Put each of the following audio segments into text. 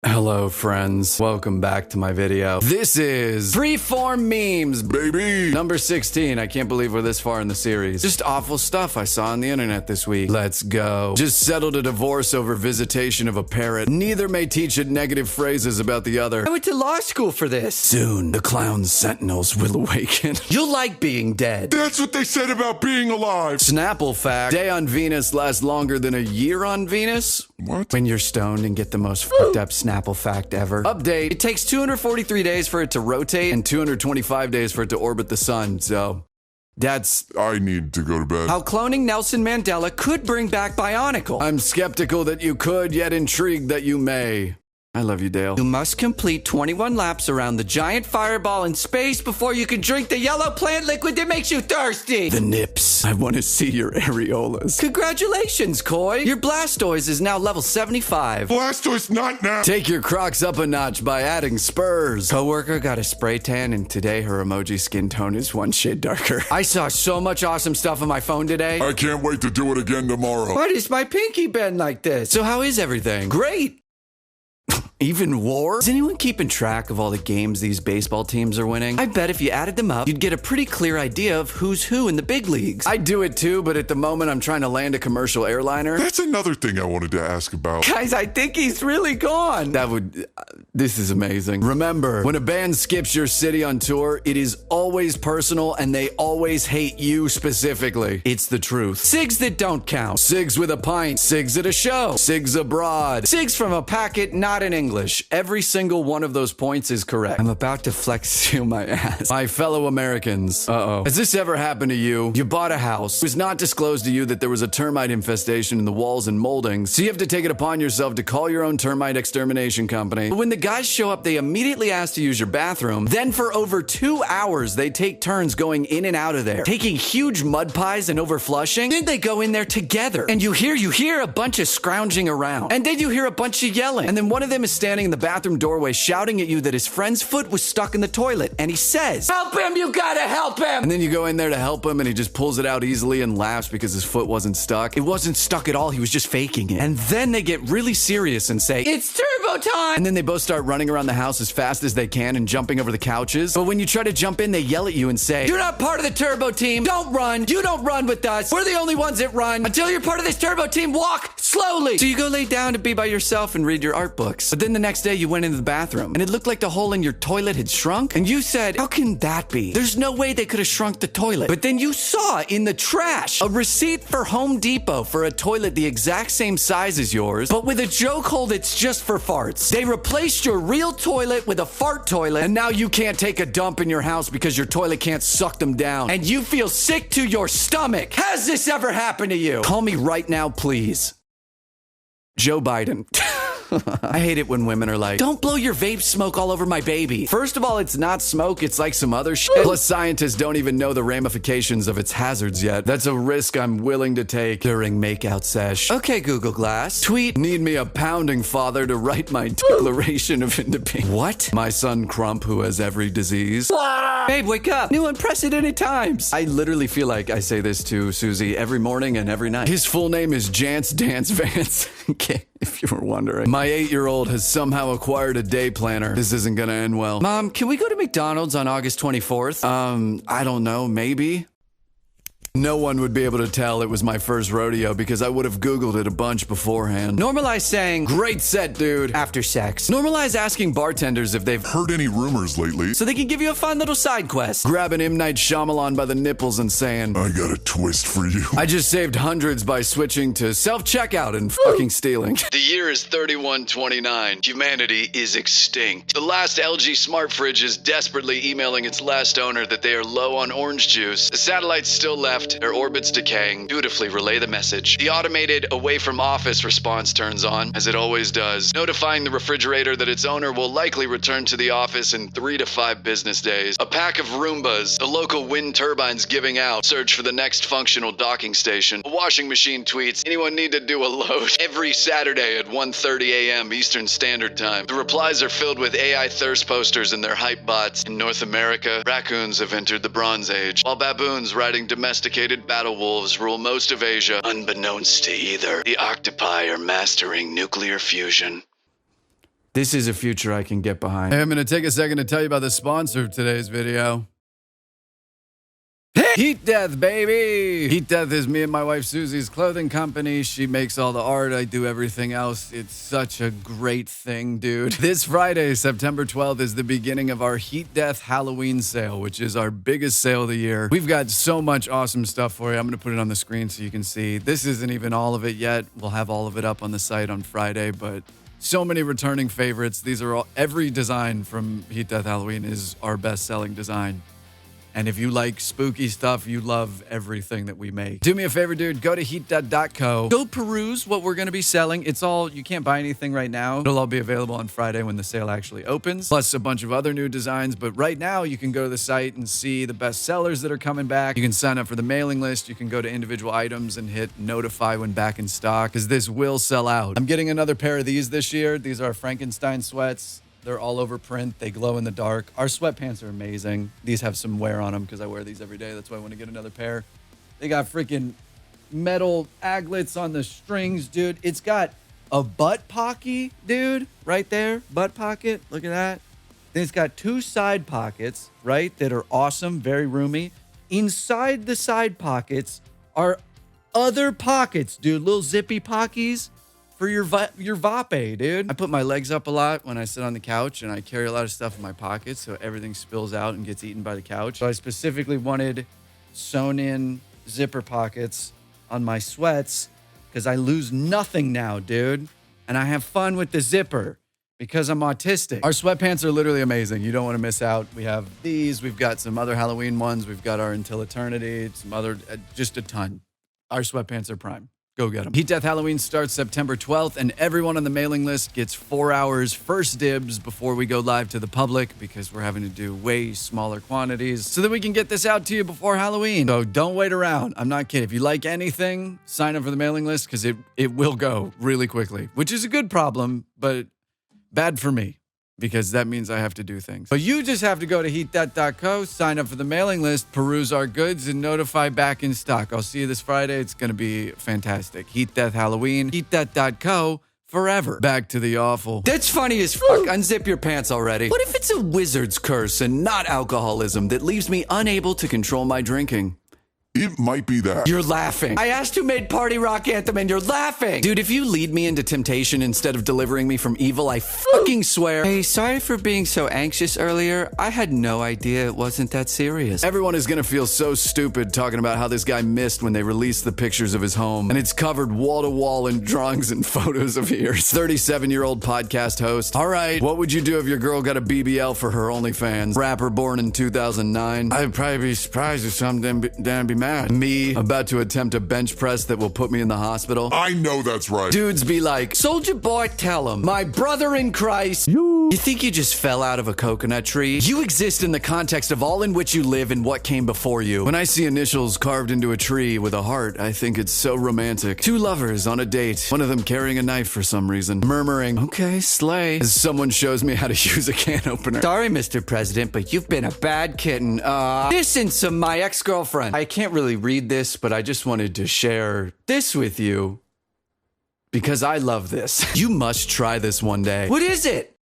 Hello friends, welcome back to my video. This is Freeform Memes, baby! Number 16, I can't believe we're this far in the series. Just awful stuff I saw on the internet this week. Let's go. Just settled a divorce over visitation of a parrot. Neither may teach it negative phrases about the other. I went to law school for this. Soon, the clown sentinels will awaken. You'll like being dead. That's what they said about being alive. Snapple fact, day on Venus lasts longer than a year on Venus? What? When you're stoned and get the most fucked up Snapple fact ever. Update, it takes 243 days for it to rotate and 225 days for it to orbit the sun, so that's I need to go to bed. how cloning Nelson Mandela could bring back Bionicle. I'm skeptical that you could, yet intrigued that you may. I love you, Dale. You must complete 21 laps around the giant fireball in space before you can drink the yellow plant liquid that makes you thirsty. The nips. I want to see your areolas. Congratulations, Koi. Your Blastoise is now level 75. Blastoise not now. Take your Crocs up a notch by adding spurs. Coworker got a spray tan, and today her emoji skin tone is one shade darker. I saw so much awesome stuff on my phone today. I can't wait to do it again tomorrow. Why does my pinky bend like this? So how is everything? Great. Even war? Is anyone keeping track of all the games these baseball teams are winning? I bet if you added them up, you'd get a pretty clear idea of who's who in the big leagues. I do it too, but at the moment I'm trying to land a commercial airliner. That's another thing I wanted to ask about. Guys, I think he's really gone. This is amazing. Remember, when a band skips your city on tour, it is always personal and they always hate you specifically. It's the truth. Cigs that don't count. Cigs with a pint. Cigs at a show. Cigs abroad. Cigs from a packet, not in English. Every single one of those points is correct. I'm about to flex seal my ass. My fellow Americans. Uh-oh. Has this ever happened to you? You bought a house. It was not disclosed to you that there was a termite infestation in the walls and moldings, so you have to take it upon yourself to call your own termite extermination company. But when the guys show up, they immediately ask to use your bathroom. Then for over 2 hours, they take turns going in and out of there, taking huge mud pies and overflushing. Then they go in there together. And you hear a bunch of scrounging around. And then you hear a bunch of yelling. And then one of them is standing in the bathroom doorway shouting at you that his friend's foot was stuck in the toilet, and he says, "Help him, you gotta help him!" And then you go in there to help him, and he just pulls it out easily and laughs because his foot wasn't stuck. It wasn't stuck at all, he was just faking it. And then they get really serious and say, "It's turbo time!" And then they both start running around the house as fast as they can and jumping over the couches. But when you try to jump in, they yell at you and say, "You're not part of the turbo team! Don't run! You don't run with us! We're the only ones that run! Until you're part of this turbo team, walk slowly!" So you go lay down to be by yourself and read your art books. But then the next day you went into the bathroom and it looked like the hole in your toilet had shrunk, and you said, "How can that be? There's no way they could have shrunk the toilet." But then you saw in the trash a receipt for Home Depot for a toilet the exact same size as yours, but with a joke hole that's just for farts. They replaced your real toilet with a fart toilet, and now you can't take a dump in your house because your toilet can't suck them down, and you feel sick to your stomach. Has this ever happened to you? Call me right now, please. Joe Biden. I hate it when women are like, "Don't blow your vape smoke all over my baby." First of all, it's not smoke, it's like some other shit. Plus, scientists don't even know the ramifications of its hazards yet. That's a risk I'm willing to take during makeout sesh. Okay, Google Glass. Tweet, "Need me a pounding father to write my Declaration of Independence." What? My son Crump, who has every disease. Babe, wake up. New unprecedented times. I literally feel like I say this to Susie every morning and every night. His full name is Jance Dance Vance. Okay, if you were wondering. My 8-year-old has somehow acquired a day planner. This isn't gonna end well. Mom, can we go to McDonald's on August 24th? I don't know, maybe? No one would be able to tell it was my first rodeo because I would have Googled it a bunch beforehand. Normalize saying, "Great set, dude," after sex. Normalize asking bartenders if they've Heard any rumors lately? so they can give you a fun little side quest. Grabbing M. Night Shyamalan by the nipples and saying, I got a twist for you. "I just saved hundreds by switching to self-checkout and fucking stealing." The year is 3129. Humanity is extinct. The last LG smart fridge is desperately emailing its last owner that they are low on orange juice. The satellite's still left. Their orbit's decaying. Dutifully relay the message. The automated away from office response turns on, as it always does, notifying the refrigerator that its owner will likely return to the office in 3 to 5 business days. A pack of Roombas, the local wind turbines giving out. Search for the next functional docking station. A washing machine tweets, "Anyone need to do a load?" Every Saturday at 1:30 a.m. Eastern Standard Time. The replies are filled with AI thirst posters and their hype bots. In North America, raccoons have entered the Bronze Age, while baboons riding domesticated battle wolves rule most of Asia. Unbeknownst to either, the octopi are mastering nuclear fusion. This is a future I can get behind. Hey, I'm going to take a second to tell you about the sponsor of today's video. Heat Death, baby! Heat Death is me and my wife Susie's clothing company. She makes all the art. I do everything else. It's such a great thing, dude. This Friday, September 12th, is the beginning of our Heat Death Halloween sale, which is our biggest sale of the year. We've got so much awesome stuff for you. I'm going to put it on the screen so you can see. This isn't even all of it yet. We'll have all of it up on the site on Friday, but so many returning favorites. These are all, every design from Heat Death Halloween is our best-selling design. And if you like spooky stuff, you love everything that we make. Do me a favor, dude. Go to heatdeath.co. Go peruse what we're going to be selling. It's all, you can't buy anything right now. It'll all be available on Friday when the sale actually opens. Plus a bunch of other new designs. But right now, you can go to the site and see the best sellers that are coming back. You can sign up for the mailing list. You can go to individual items and hit notify when back in stock, because this will sell out. I'm getting another pair of these this year. These are Frankenstein sweats. They're all over print. They glow in the dark. Our sweatpants are amazing. These have some wear on them because I wear these every day. That's why I want to get another pair. They got freaking metal aglets on the strings, dude. It's got a butt pocket, dude, right there. Butt pocket. Look at that. Then it's got two side pockets, right, that are awesome, very roomy. Inside the side pockets are other pockets, dude. Little zippy pockets for your vape, dude. I put my legs up a lot when I sit on the couch, and I carry a lot of stuff in my pockets, so everything spills out and gets eaten by the couch. So I specifically wanted sewn-in zipper pockets on my sweats because I lose nothing now, dude. And I have fun with the zipper because I'm autistic. Our sweatpants are literally amazing. You don't want to miss out. We have these. We've got some other Halloween ones. We've got our Until Eternity, some other, just a ton. Our sweatpants are prime. Go get them. Heat Death Halloween starts September 12th, and everyone on the mailing list gets 4 hours first dibs before we go live to the public, because we're having to do way smaller quantities so that we can get this out to you before Halloween. So don't wait around. I'm not kidding. If you like anything, sign up for the mailing list, because it will go really quickly, which is a good problem, but bad for me, because that means I have to do things. But you just have to go to heatdeath.co, sign up for the mailing list, peruse our goods, and notify back in stock. I'll see you this Friday. It's going to be fantastic. Heat Death Halloween, heatdeath.co, forever. Back to the awful. That's funny as fuck. Unzip your pants already. What if it's a wizard's curse and not alcoholism that leaves me unable to control my drinking? It might be that. You're laughing. I asked who made Party Rock Anthem and you're laughing. Dude, if you lead me into temptation instead of delivering me from evil, I fucking swear. Hey, sorry for being so anxious earlier. I had no idea it wasn't that serious. Everyone is gonna feel so stupid talking about how this guy missed when they released the pictures of his home. And it's covered wall to wall in drawings and photos of ears. 37-year-old podcast host. All right, what would you do if your girl got a BBL for her OnlyFans? Rapper born in 2009. I'd probably be surprised if something damn be mad. Me, about to attempt a bench press that will put me in the hospital. I know that's right. Dudes be like, Soldier Boy, tell him, my brother in Christ. You think you just fell out of a coconut tree? You exist in the context of all in which you live and what came before you. When I see initials carved into a tree with a heart, I think it's so romantic. Two lovers on a date, one of them carrying a knife for some reason, murmuring, okay, slay, as someone shows me how to use a can opener. Sorry, Mr. President, but you've been a bad kitten. This and some my ex-girlfriend. I can't really read this, but I just wanted to share this with you because I love this. You must try this one day. What is it?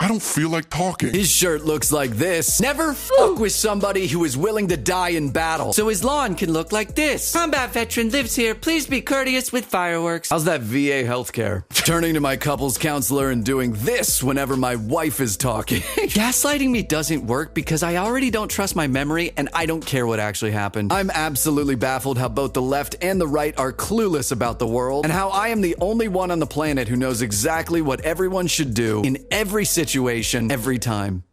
I don't feel like talking. His shirt looks like this. Never fuck with somebody who is willing to die in battle, so his lawn can look like this. Combat veteran lives here. Please be courteous with fireworks. How's that VA healthcare? Turning to my couples counselor and doing this whenever my wife is talking. Gaslighting me doesn't work because I already don't trust my memory and I don't care what actually happened. I'm absolutely baffled how both the left and the right are clueless about the world, and how I am the only one on the planet who knows exactly what everyone should do in every situation, every time.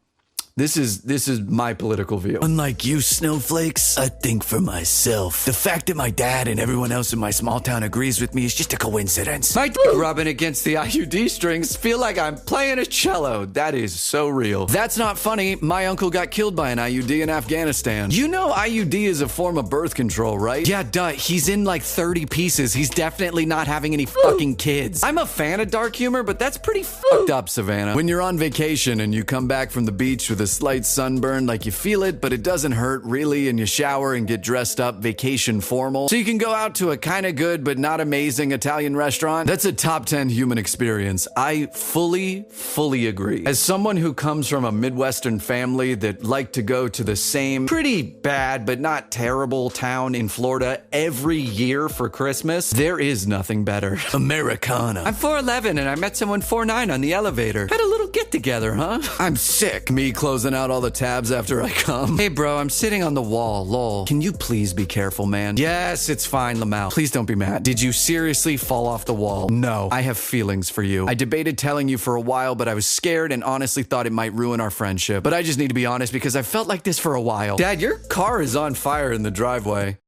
This is my political view. Unlike you snowflakes, I think for myself. The fact that my dad and everyone else in my small town agrees with me is just a coincidence. My dick rubbing against the IUD strings feel like I'm playing a cello. That is so real. That's not funny. My uncle got killed by an IUD in Afghanistan. You know IUD is a form of birth control, right? Yeah, duh. He's in like 30 pieces. He's definitely not having any fucking kids. I'm a fan of dark humor, but that's pretty fucked up, Savannah. When you're on vacation and you come back from the beach with a a slight sunburn, like you feel it, but it doesn't hurt really, and you shower and get dressed up vacation formal. So you can go out to a kind of good but not amazing Italian restaurant. That's a top 10 human experience. I fully agree. As someone who comes from a Midwestern family that like to go to the same pretty bad but not terrible town in Florida every year for Christmas, there is nothing better. Americana. I'm 4'11" and I met someone 4'9" on the elevator. Had a little get together, huh? I'm sick. Me closing out all the tabs after I come. Hey bro, I'm sitting on the wall, lol. Can you please be careful, man? Yes, it's fine, Lamau. Please don't be mad. Did you seriously fall off the wall? No. I have feelings for you. I debated telling you for a while, but I was scared and honestly thought it might ruin our friendship. But I just need to be honest because I felt like this for a while. Dad, your car is on fire in the driveway.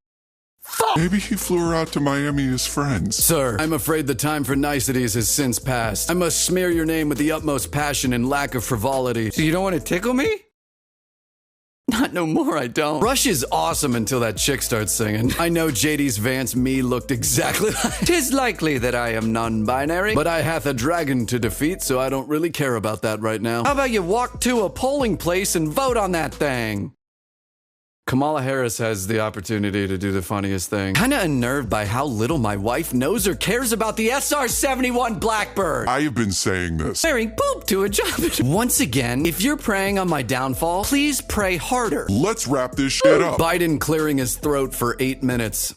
Maybe he flew her out to Miami as friends. Sir, I'm afraid the time for niceties has since passed. I must smear your name with the utmost passion and lack of frivolity. So you don't want to tickle me? Not no more, I don't. Rush is awesome until that chick starts singing. I know JD's Vance me looked exactly like. 'Tis likely that I am non-binary, but I hath a dragon to defeat, so I don't really care about that right now. How about you walk to a polling place and vote on that thing? Kamala Harris has the opportunity to do the funniest thing. Kinda unnerved by how little my wife knows or cares about the SR-71 Blackbird. I have been saying this. Wearing poop to a job. Once again, if you're preying on my downfall, please pray harder. Let's wrap this shit up. Biden clearing his throat for 8 minutes.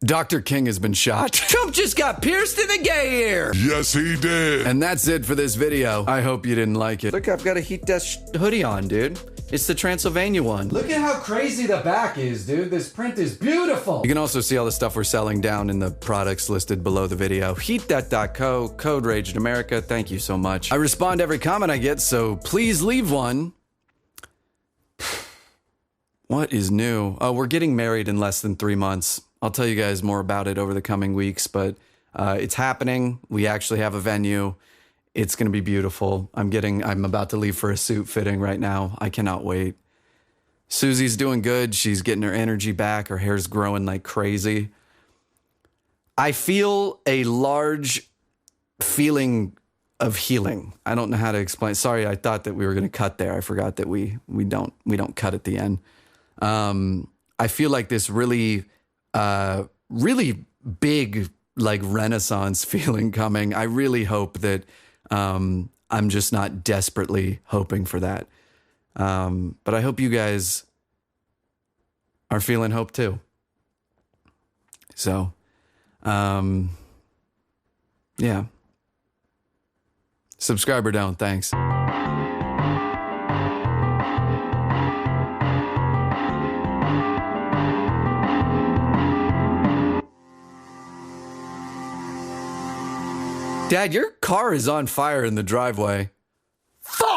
Dr. King has been shot. Trump just got pierced in the gay ear. Yes, he did. And that's it for this video. I hope you didn't like it. Look, I've got a Heat Death hoodie on, dude. It's the Transylvania one. Look at how crazy the back is, dude. This print is beautiful. You can also see all the stuff we're selling down in the products listed below the video. HeatThat.co, code RAGEDAmerica. Thank you so much. I respond to every comment I get, so please leave one. What is new? Oh, we're getting married in less than 3 months. I'll tell you guys more about it over the coming weeks, but it's happening. We actually have a venue. It's going to be beautiful. I'm about to leave for a suit fitting right now. I cannot wait. Susie's doing good. She's getting her energy back. Her hair's growing like crazy. I feel a large feeling of healing. I don't know how to explain. Sorry, I thought that we were going to cut there. I forgot that we don't cut at the end. I feel like this really big like Renaissance feeling coming. I really hope that I'm just not desperately hoping for that. But I hope you guys are feeling hope too. So, yeah. Subscriber down, thanks. Dad, your car is on fire in the driveway. Fuck!